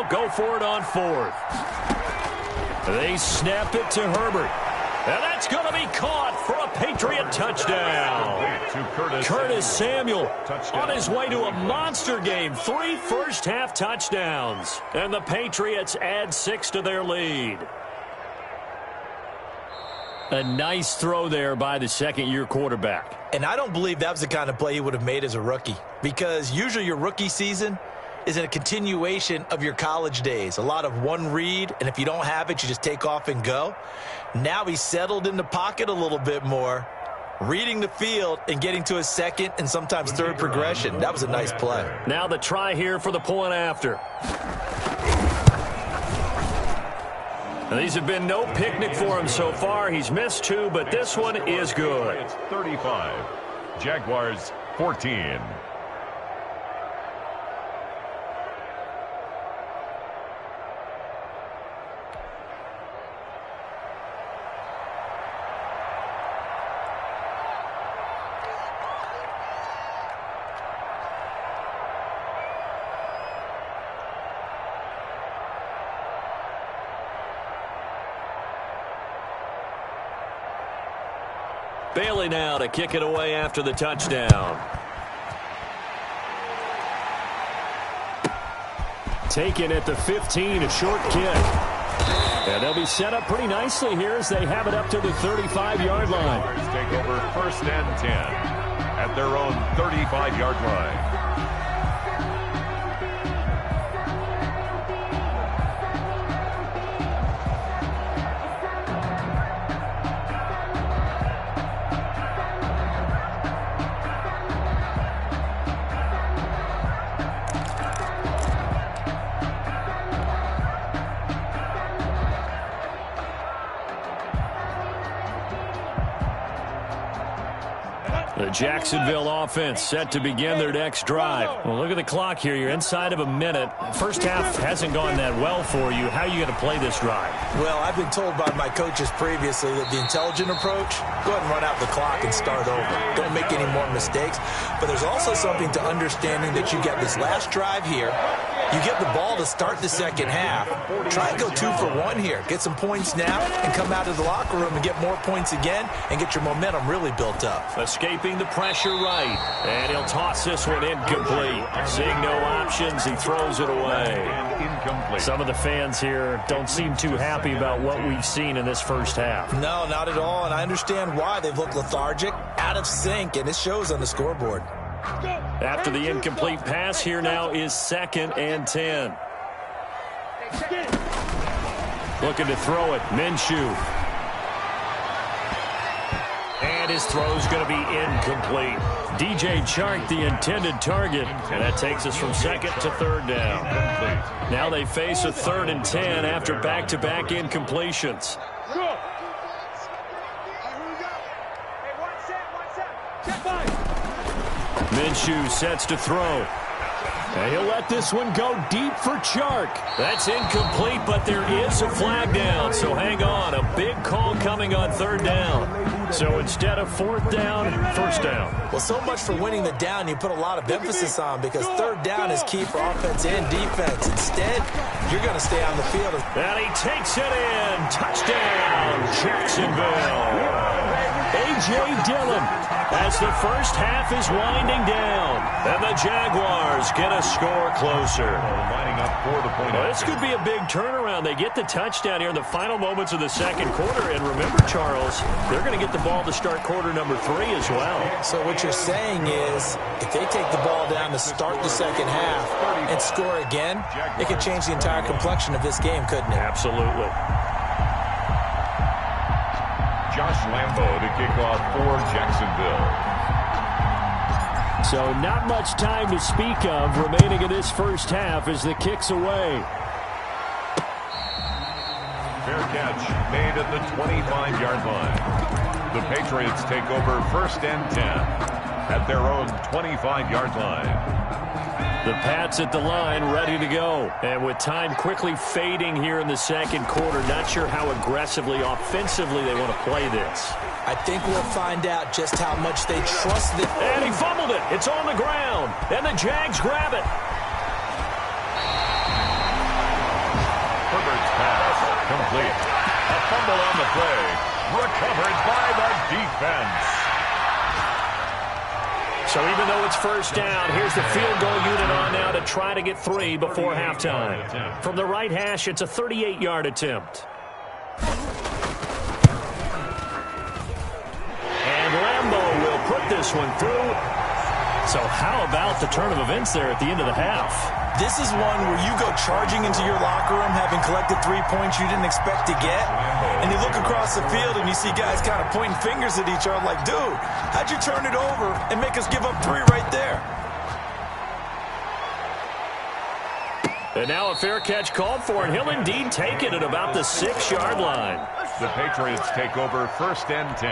go for it on fourth. They snap it to Herbert. And that's going to be caught for a Patriot touchdown. Curtis Samuel on his way to a monster game. 3 first-half touchdowns. And the Patriots add 6 to their lead. A nice throw there by the second-year quarterback. And I don't believe that was the kind of play he would have made as a rookie, because usually your rookie season is in a continuation of your college days. A lot of one read, and if you don't have it, you just take off and go. Now he's settled in the pocket a little bit more, reading the field and getting to his second and sometimes third progression. That was a nice play. Now the try here for the point after. These have been no picnic for him so far. He's missed 2, but this one is good. It's 35. Jaguars 14. Bailey now to kick it away after the touchdown. Taken at the 15, a short kick. And they'll be set up pretty nicely here as they have it up to the 35-yard line. Take over first and 10 at their own 35-yard line. The Jacksonville offense set to begin their next drive. Well, look at the clock here. You're inside of a minute. First half hasn't gone that well for you. How are you going to play this drive? Well, I've been told by my coaches previously that the intelligent approach, go ahead and run out the clock and start over. Don't make any more mistakes. But there's also something to understanding that you get this last drive here. You get the ball to start the second half. Try and go 2 for 1 here. Get some points now and come out of the locker room and get more points again and get your momentum really built up. Escaping the pressure right. And he'll toss this one incomplete. Seeing no options, he throws it away. Incomplete. Some of the fans here don't seem too happy about what we've seen in this first half. No, not at all, and I understand why. They've looked lethargic, out of sync, and it shows on the scoreboard. After the incomplete pass, here now is 2nd and 10. Looking to throw it, Minshew. And his throw's going to be incomplete. DJ Chark, the intended target, and that takes us from 2nd to 3rd down. Now they face a 3rd and 10 after back-to-back incompletions. Minshew sets to throw. And he'll let this one go deep for Chark. That's incomplete, but there is a flag down, so hang on. A big call coming on 3rd down. So instead of 4th down, 1st down. Well, so much for winning the down you put a lot of emphasis on, because 3rd down is key for offense and defense. Instead, you're going to stay on the field. And he takes it in. Touchdown, Jacksonville. A.J. Dillon as the first half is winding down. And the Jaguars get a score closer. Lining up for the point. Well, this could be a big turnaround. They get the touchdown here in the final moments of the second quarter. And remember, Charles, they're going to get the ball to start quarter number 3 as well. So what you're saying is, if they take the ball down to start the second half and score again, it could change the entire complexion of this game, couldn't it? Absolutely. Josh Lambo to kick off for Jacksonville. So not much time to speak of remaining in this first half as the kick's away. Fair catch made at the 25-yard line. The Patriots take over 1st and 10 at their own 25-yard line. The Pats at the line, ready to go. And with time quickly fading here in the second quarter, not sure how aggressively, offensively they want to play this. I think we'll find out just how much they trust it. And he fumbled it. It's on the ground. And the Jags grab it. incomplete. A fumble on the play. Recovered by the defense. So even though it's first down, here's the field goal unit on now to try to get 3 before halftime. From the right hash, it's a 38-yard attempt. And Lambo will put this one through. So how about the turn of events there at the end of the half? This is one where you go charging into your locker room having collected 3 points you didn't expect to get, and you look across the field and you see guys kind of pointing fingers at each other like, dude, how'd you turn it over and make us give up 3 right there? And now a fair catch called for, and he'll indeed take it at about the 6-yard line. The Patriots take over 1st and 10.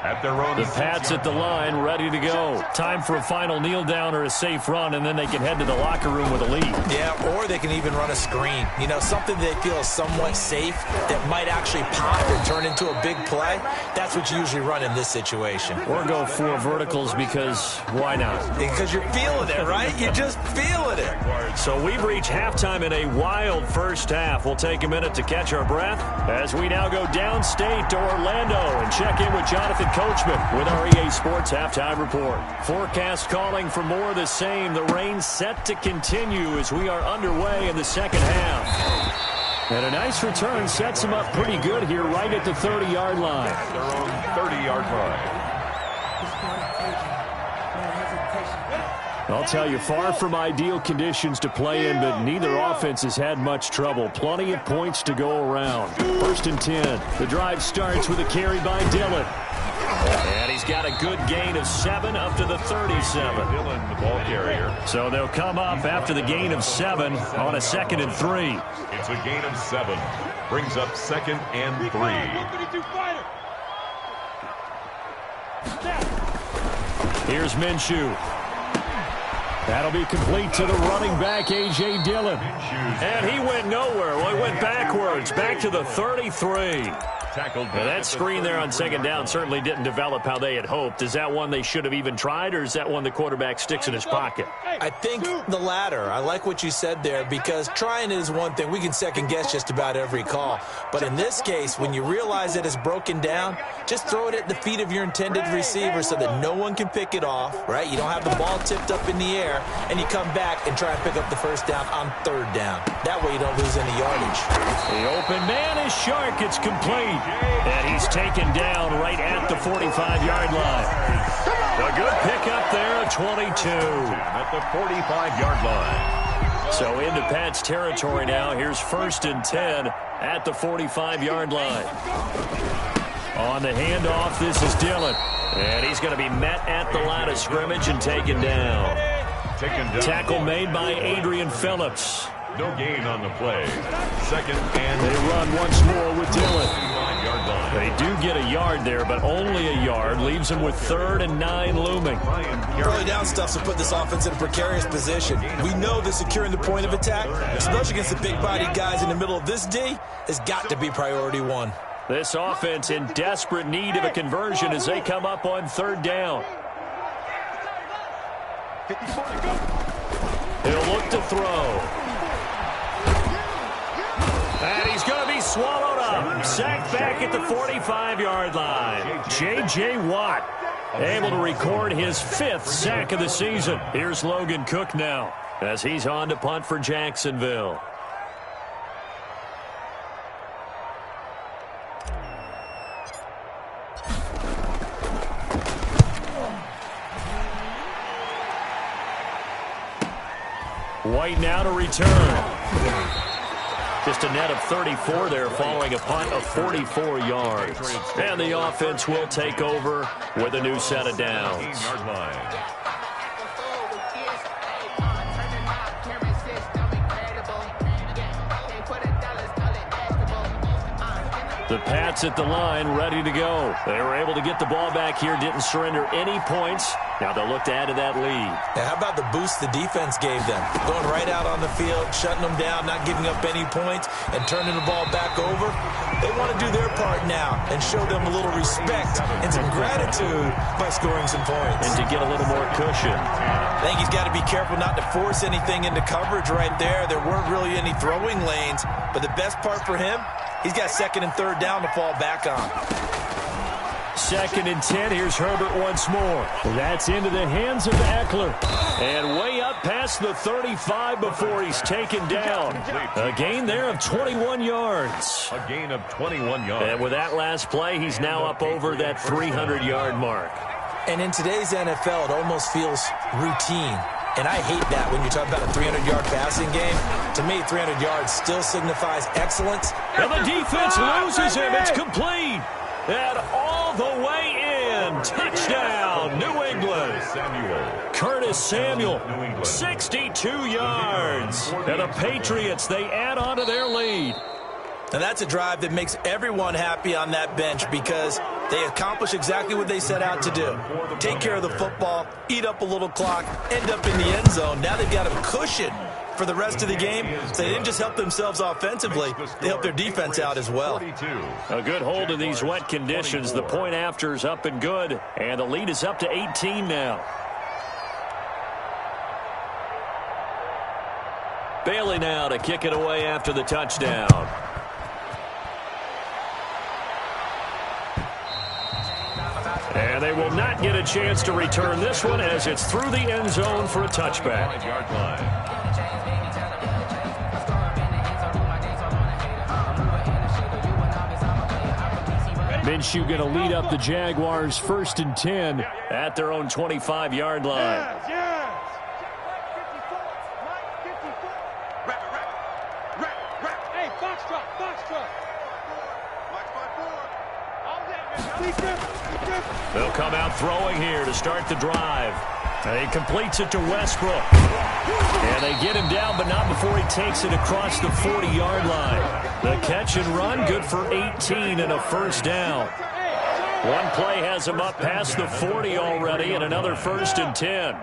At their own. The Pats at the line, ready to go. Time for a final kneel down or a safe run, and then they can head to the locker room with a lead. Yeah, or they can even run a screen. You know, something they feel is somewhat safe that might actually pop or turn into a big play. That's what you usually run in this situation. Or go 4 verticals because why not? Because you're feeling it, right? You're just feeling it. So we've reached halftime in a wild first half. We'll take a minute to catch our breath as we now go downstate to Orlando and check in with Jonathan Coachman with our EA Sports Halftime Report. Forecast calling for more of the same. The rain set to continue as we are underway in the second half. And a nice return sets them up pretty good here right at the 30-yard line. Their own 30-yard line. I'll tell you, far from ideal conditions to play in, but neither offense has had much trouble. Plenty of points to go around. 1st and 10. The drive starts with a carry by Dillon. And he's got a good gain of 7 up to the 37. Dillon, the ball carrier. So they'll come up after the gain of 7 on a 2nd and 3. It's a gain of 7. Brings up 2nd and 3. Here's Minshew. That'll be complete to the running back, A.J. Dillon. And he went nowhere. Well, he went backwards, back to the 33. Tackled. Now that screen there on 2nd down certainly didn't develop how they had hoped. Is that one they should have even tried, or is that one the quarterback sticks in his pocket? I think the latter. I like what you said there, because trying it is one thing. We can second-guess just about every call. But in this case, when you realize that it's broken down, just throw it at the feet of your intended receiver so that no one can pick it off, right? You don't have the ball tipped up in the air, and you come back and try and pick up the 1st down on 3rd down. That way you don't lose any yardage. The open man is Shark. It's complete. And he's taken down right at the 45-yard line. A good pickup there at 22. At the 45-yard line. So into Pat's territory now. Here's 1st and 10 at the 45-yard line. On the handoff, this is Dillon. And he's going to be met at the line of scrimmage and taken down. Tackle made by Adrian Phillips. No gain on the play. 2nd and they run once more with Dillon. They do get a yard there, but only a yard. Leaves them with 3rd and 9 looming. Early down stuff to put this offense in a precarious position. We know that securing the point of attack, especially against the big-bodied guys in the middle of this D, has got to be priority 1. This offense in desperate need of a conversion as they come up on 3rd down. He'll look to throw. And he's going to be swallowed up. Sacked back at the 45-yard line. J.J. Watt able to record his 5th sack of the season. Here's Logan Cook now as he's on to punt for Jacksonville. White now to return. Just a net of 34 there following a punt of 44 yards. And the offense will take over with a new set of downs. The Pats at the line, ready to go. They were able to get the ball back here, didn't surrender any points. Now they'll look to add to that lead. Now, how about the boost the defense gave them? Going right out on the field, shutting them down, not giving up any points, and turning the ball back over. They want to do their part now and show them a little respect and some gratitude by scoring some points. And to get a little more cushion. I think he's got to be careful not to force anything into coverage right there. There weren't really any throwing lanes, but the best part for him, He's got 2nd and 3rd down to fall back on. 2nd and 10. Here's Herbert once more. That's into the hands of Eckler. And way up past the 35 before he's taken down. A gain there of 21 yards. A gain of 21 yards. And with that last play, he's now up over that 300-yard mark. And in today's NFL, it almost feels routine. And I hate that when you talk about a 300-yard passing game. To me, 300 yards still signifies excellence. And the defense loses him. It's complete. And all the way in. Touchdown, New England. Curtis Samuel, 62 yards. And the Patriots, they add on to their lead. And that's a drive that makes everyone happy on that bench because they accomplish exactly what they set out to do. Take care of the football, eat up a little clock, end up in the end zone. Now they've got a cushion for the rest of the game. So they didn't just help themselves offensively, they helped their defense out as well. A good hold in these wet conditions. The point after is up and good, and the lead is up to 18 now. Bailey now to kick it away after the touchdown. And they will not get a chance to return this one as it's through the end zone for a touchback. Minshew going to lead up the Jaguars 1st and 10 at their own 25-yard line. They'll come out throwing here to start the drive. And he completes it to Westbrook. And they get him down, but not before he takes it across the 40-yard line. The catch and run, good for 18 and a 1st down. One play has him up past the 40 already, and another 1st and 10.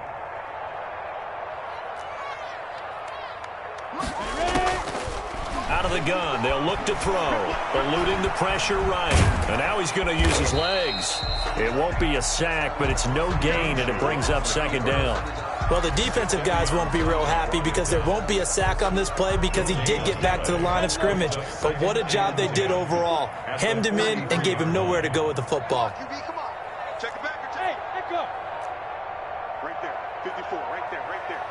Out of the gun, they'll look to throw, eluding the pressure right. And now he's going to use his legs. It won't be a sack, but it's no gain, and it brings up 2nd down. Well, the defensive guys won't be real happy because there won't be a sack on this play because he did get back to the line of scrimmage. But what a job they did overall. Hemmed him in and gave him nowhere to go with the football. Come on. Check it back. Hey, let go. Right there. 54. Right there.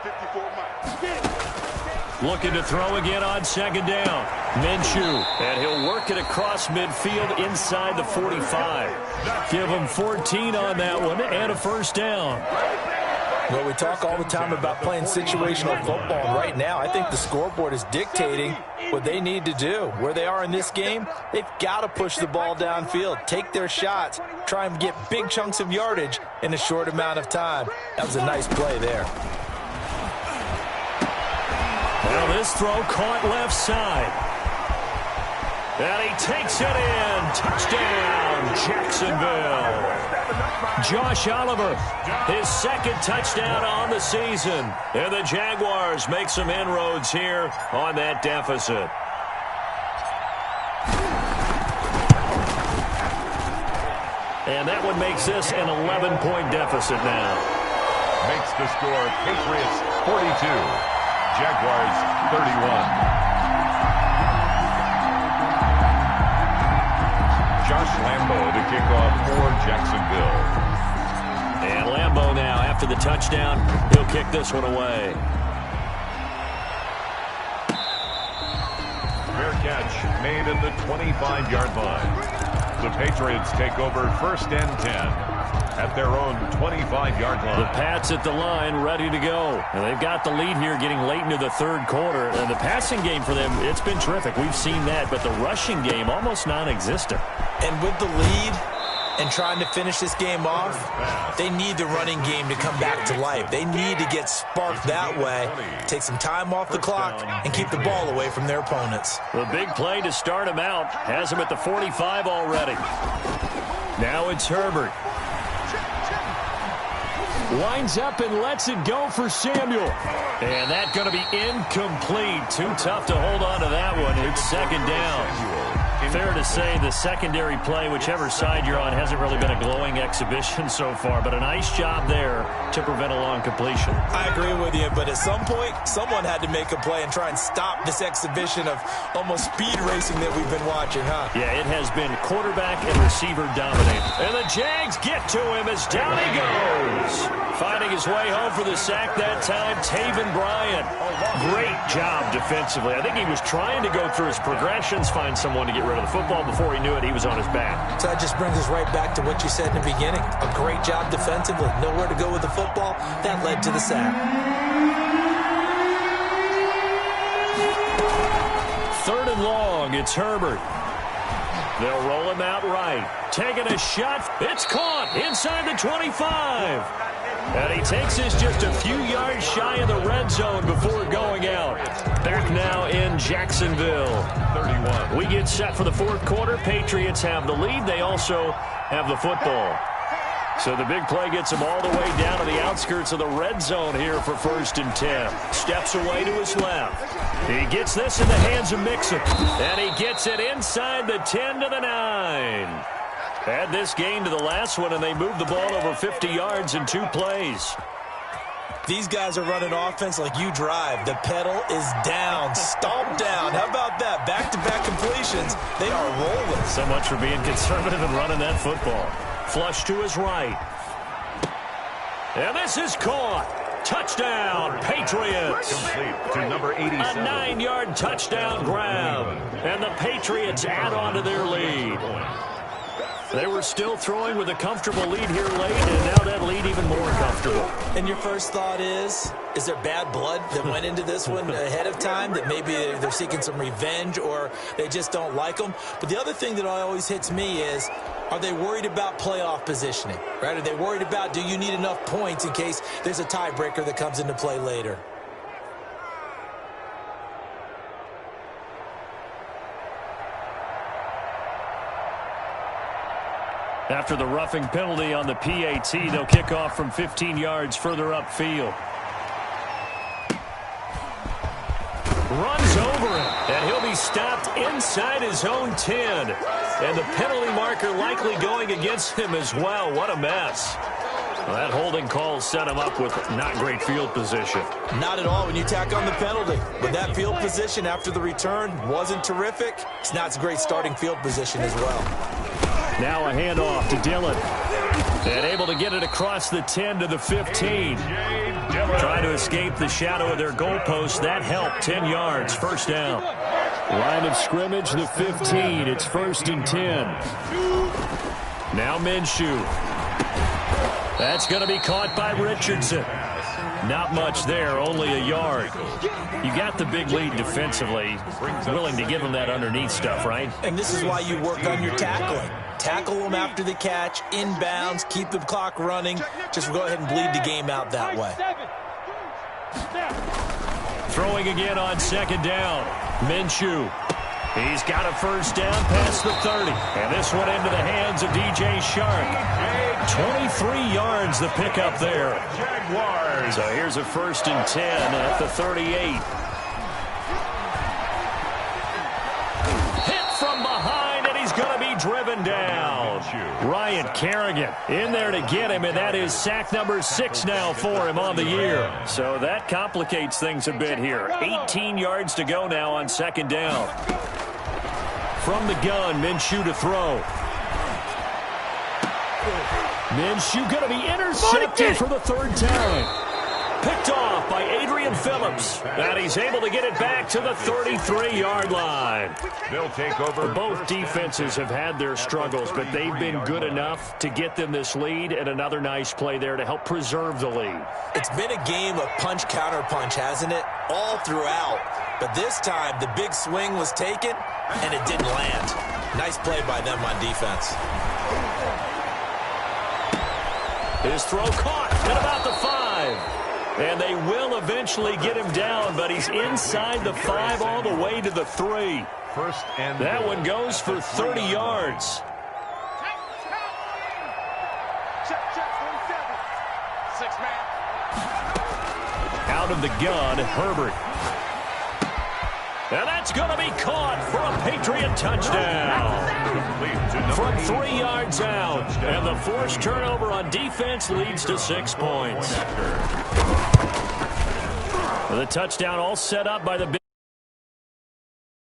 54 miles. Looking to throw again on 2nd down. Minshew, and he'll work it across midfield inside the 45. Give him 14 on that one and a 1st down. Well, we talk all the time about playing situational football, and right now I think the scoreboard is dictating what they need to do. Where they are in this game, they've got to push the ball downfield, take their shots, try and get big chunks of yardage in a short amount of time. That was a nice play there. Well, this throw caught left side. And he takes it in. Touchdown, Jacksonville. Josh Oliver, his 2nd touchdown on the season. And the Jaguars make some inroads here on that deficit. And that one makes this an 11-point deficit now. Makes the score Patriots 42, Jaguars 31. Josh Lambo to kick off for Jacksonville. And Lambo now, after the touchdown, he'll kick this one away. Fair catch made at the 25-yard line. The Patriots take over 1st and 10 at their own 25-yard line. The Pats at the line, ready to go. And they've got the lead here getting late into the 3rd quarter. And the passing game for them, it's been terrific. We've seen that. But the rushing game, almost non-existent. And with the lead and trying to finish this game off, they need the running game to come back to life. They need to get sparked that way, take some time off the clock, and keep the ball away from their opponents. The big play to start him out has him at the 45 already. Now it's Herbert. Lines up and lets it go for Samuel. And that's going to be incomplete. Too tough to hold on to that one. It's second down. Fair to say the secondary play, whichever side you're on, hasn't really been a glowing exhibition so far, but a nice job there to prevent a long completion. I agree with you, but at some point, someone had to make a play and try and stop this exhibition of almost speed racing that we've been watching, huh? Yeah, it has been quarterback and receiver dominated. And the Jags get to him as down he goes. Finding his way home for the sack that time, Taven Bryan. Great job defensively. I think he was trying to go through his progressions, find someone to get rid of the football. Before he knew it, he was on his back. So that just brings us right back to what you said in the beginning. A great job defensively. Nowhere to go with the football. That led to the sack. Third and long. It's Herbert. They'll roll him out right. Taking a shot. It's caught inside the 25. And he takes us just a few yards shy of the red zone before going out. Back now in Jacksonville. 31. We get set for the fourth quarter. Patriots have the lead. They also have the football. So the big play gets him all the way down to the outskirts of the red zone here for 1st and 10. Steps away to his left. He gets this in the hands of Mixon. And he gets it inside the 10 to the 9. Add this gain to the last one, and they moved the ball over 50 yards in 2 plays. These guys are running offense like you drive. The pedal is down, stomped down. How about that? Back-to-back completions. They are rolling. So much for being conservative and running that football. Flush to his right. And this is caught. Touchdown, Patriots. Complete to number 87. A 9-yard touchdown grab. And the Patriots add on to their lead. They were still throwing with a comfortable lead here late, and now that lead even more comfortable. And your first thought is there bad blood that went into this one ahead of time, that maybe they're seeking some revenge or they just don't like them? But the other thing that always hits me is, are they worried about playoff positioning? Right? Are they worried about, do you need enough points in case there's a tiebreaker that comes into play later? After the roughing penalty on the PAT, they'll kick off from 15 yards further upfield. Runs over him, and he'll be stopped inside his own 10. And the penalty marker likely going against him as well. What a mess. Well, that holding call set him up with not great field position. Not at all when you tack on the penalty. But that field position after the return wasn't terrific. It's not a great starting field position as well. Now a handoff to Dillon. And able to get it across the 10 to the 15. Trying to escape the shadow of their goalpost. That helped. 10 yards. First down. Line of scrimmage, the 15. It's 1st and 10. Now Minshew. That's going to be caught by Richardson. Not much there, only a yard. You got the big lead defensively. Willing to give them that underneath stuff, right? And this is why you work on your tackling. Tackle them after the catch, inbounds, keep the clock running. Just go ahead and bleed the game out that way. Throwing again on 2nd down. Minshew. He's got a first down past the 30. And this one into the hands of DJ Shark. 23 yards the pickup there. So here's a 1st and 10 at the 38. Hit from behind, and he's going to be driven down. Ryan Kerrigan in there to get him, and that is sack number 6 now for him on the year. So that complicates things a bit here. 18 yards to go now on 2nd down. From the gun, Minshew to throw. Minshew going to be intercepted for the 3rd time. Picked off by Adrian Phillips. And he's able to get it back to the 33-yard line. They'll take over. Both defenses have had their struggles, but they've been good enough to get them this lead, and another nice play there to help preserve the lead. It's been a game of punch-counter-punch, hasn't it? All throughout. But this time, the big swing was taken, and it didn't land. Nice play by them on defense. His throw caught at about the 5. And they will eventually get him down, but he's inside the 5 all the way to the 3. That one goes for 30 yards. Check, 47. 6 out of the gun, Herbert. And that's going to be caught for a Patriot touchdown. From 3 yards out. And the forced turnover on defense leads to 6 points. The touchdown all set up by the